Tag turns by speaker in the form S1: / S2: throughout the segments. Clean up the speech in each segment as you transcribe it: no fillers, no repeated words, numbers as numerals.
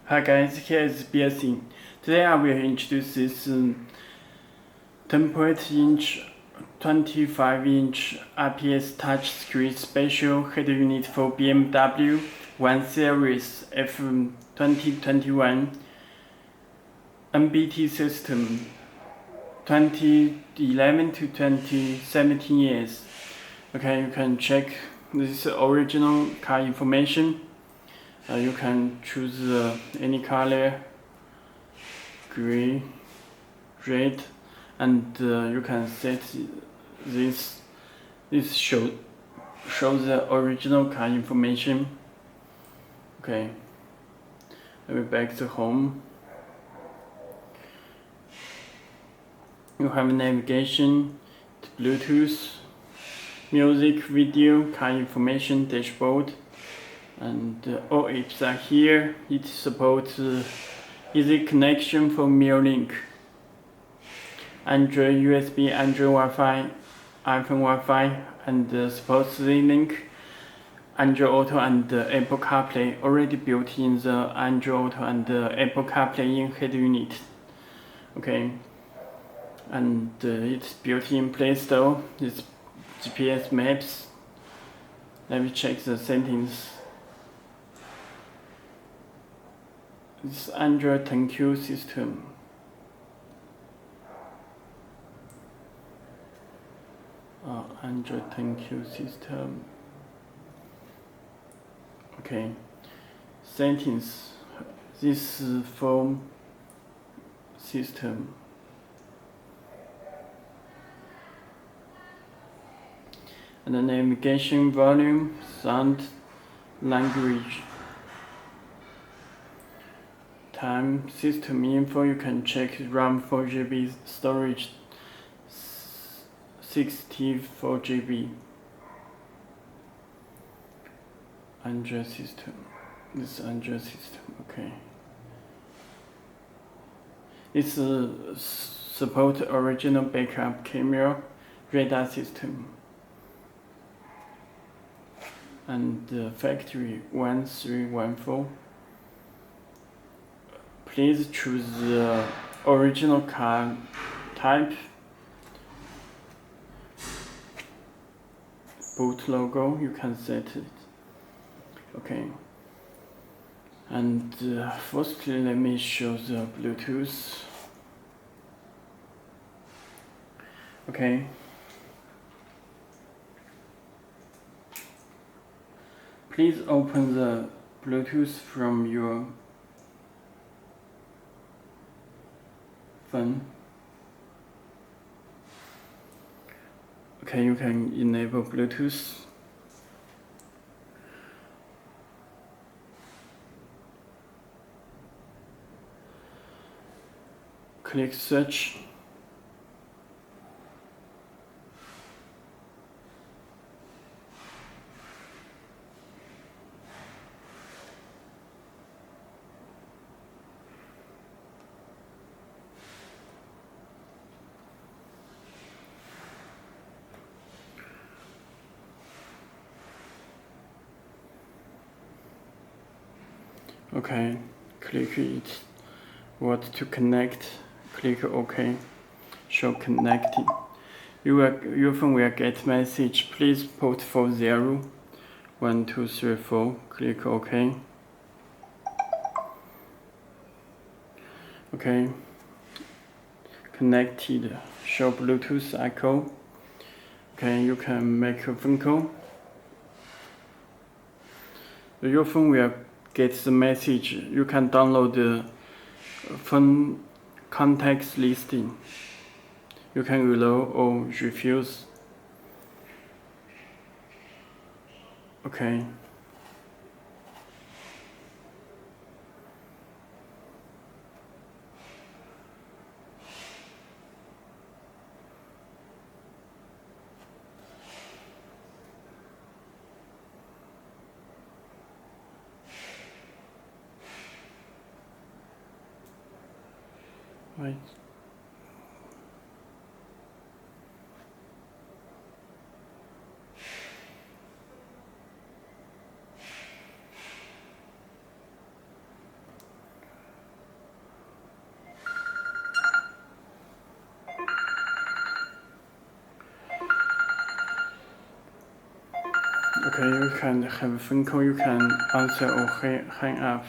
S1: Hi guys, here is Belsee. Today I will introduce this 10.8-inch, 25-inch IPS touchscreen special head unit for BMW 1 Series F2021 NBT system 2011 to 2017 years. Okay, you can check this original car information. You can choose any color, gray, red, and you can set this. This shows the original car information. Okay, let me back to home. You have navigation, Bluetooth, music, video, car information, dashboard. And all apps are here. It supports easy connection for Mirrorlink, Android USB, Android Wi-Fi, iPhone Wi-Fi, and supports Z-Link, Android Auto, and Apple CarPlay. Already built in the Android Auto and Apple CarPlay in head unit. Okay, and it's built in Play Store. It's GPS maps. Let me check the settings. This Android 10Q system. Android 10Q system. Okay. Settings. This phone system. And the navigation, volume, sound, language. Time, system info, you can check RAM 4GB, storage 64GB. Android system, this Android system, okay. This support original backup camera, radar system, and factory 1314. Please choose the original car type, boot logo, you can set it. Okay. And firstly, let me show the Bluetooth. Okay. Please open the Bluetooth from your phone. Okay, you can enable Bluetooth. Click search. Okay, click it. What to connect? Click OK. Show connecting. Your phone will get message. Please port 40 1 2 3 4. Click OK. Okay. Connected. Show Bluetooth icon. Okay, you can make a phone call. Your phone will get the message. You can download the phone contacts listing. You can reload or refuse. Okay. Right. Okay, you can have a phone call, you can answer or hang up.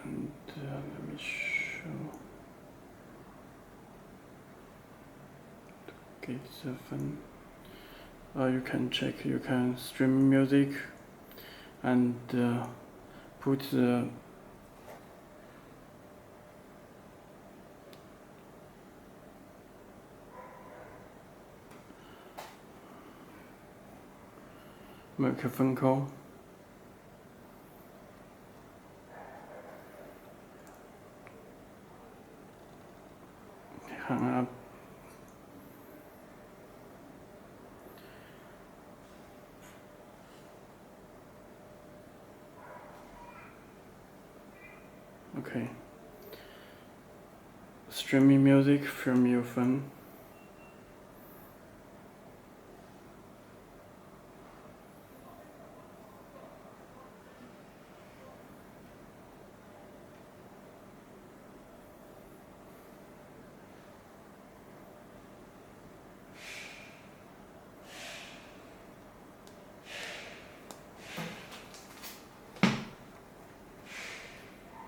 S1: And let me show. Okay, the phone. You can check, you can stream music and put the microphone call. Hang up. Okay. Streaming music from your phone.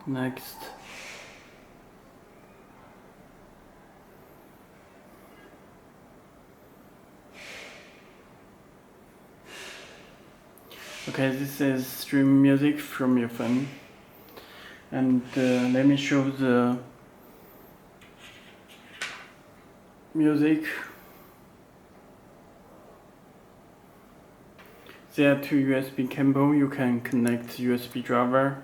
S1: Next. Okay, this is stream music from your phone. And let me show the music. There are two USB cable, you can connect USB driver.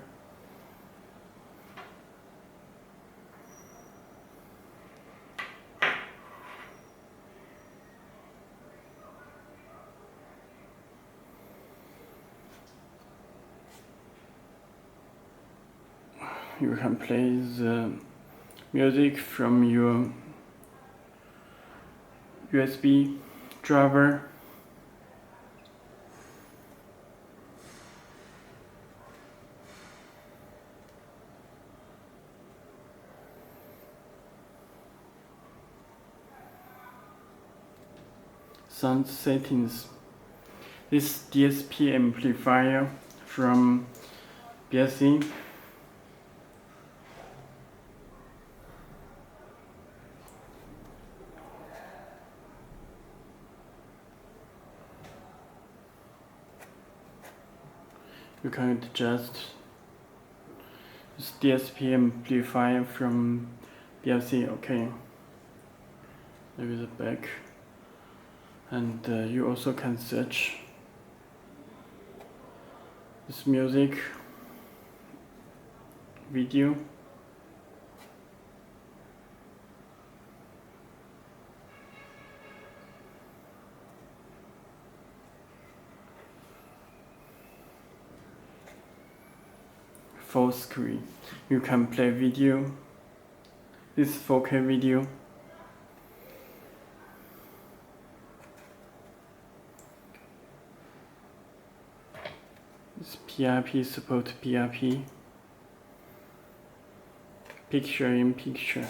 S1: You can play the music from your USB driver. Sound settings. This DSP amplifier from Belsee. You can adjust this DSP amplifier from Belsee. Okay, maybe the back, and you also can search this music, video. Full screen. You can play video. This is 4K video. This PRP support PRP. Picture in picture.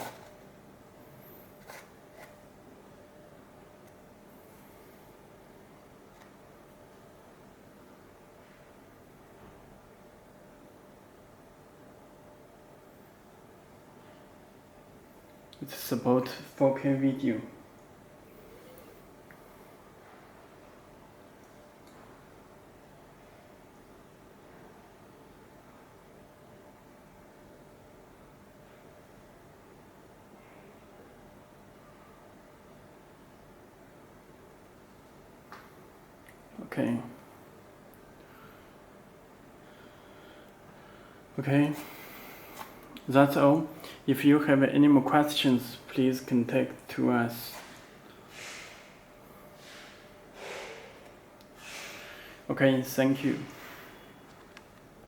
S1: It supports 4K video. Okay. Okay. That's all. If you have any more questions, please contact to us. Okay, thank you.